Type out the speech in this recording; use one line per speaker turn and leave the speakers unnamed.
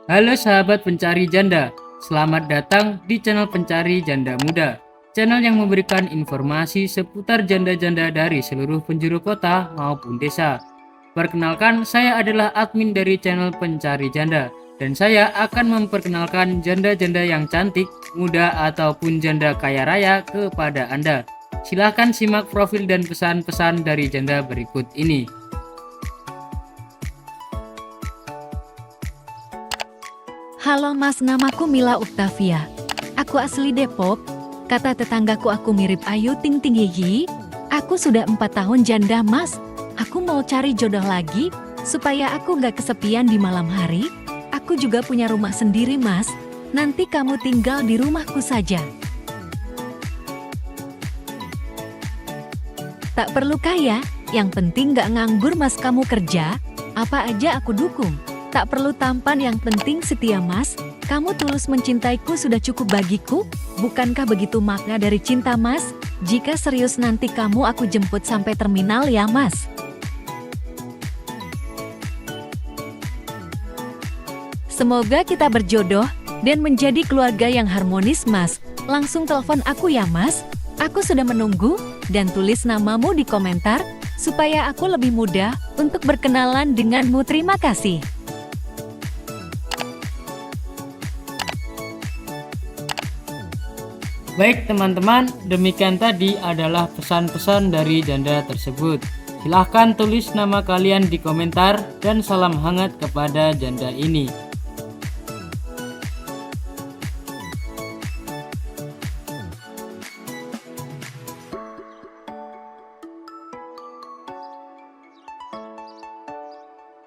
Halo sahabat pencari janda, selamat datang di channel Pencari Janda Muda. Channel yang memberikan informasi seputar janda-janda dari seluruh penjuru kota maupun desa. Perkenalkan, saya adalah admin dari channel Pencari Janda, dan saya akan memperkenalkan janda-janda yang cantik, muda, ataupun janda kaya raya kepada Anda. Silahkan simak profil dan pesan-pesan dari janda berikut ini.
Halo Mas, namaku Mila Uktavia. Aku asli Depok. Kata tetanggaku aku mirip Ayu Ting Ting Hihi. Aku sudah 4 tahun janda Mas. Aku mau cari jodoh lagi, supaya aku gak kesepian di malam hari. Aku juga punya rumah sendiri Mas. Nanti kamu tinggal di rumahku saja. Tak perlu kaya, yang penting gak nganggur Mas kamu kerja. Apa aja aku dukung. Tak perlu tampan, yang penting setia Mas. Kamu tulus mencintaiku sudah cukup bagiku. Bukankah begitu makna dari cinta Mas? Jika serius nanti kamu aku jemput sampai terminal ya Mas. Semoga kita berjodoh dan menjadi keluarga yang harmonis Mas. Langsung telepon aku ya Mas. Aku sudah menunggu, dan tulis namamu di komentar supaya aku lebih mudah untuk berkenalan denganmu. Terima kasih.
Baik teman-teman, demikian tadi adalah pesan-pesan dari janda tersebut. Silahkan tulis nama kalian di komentar dan salam hangat kepada janda ini.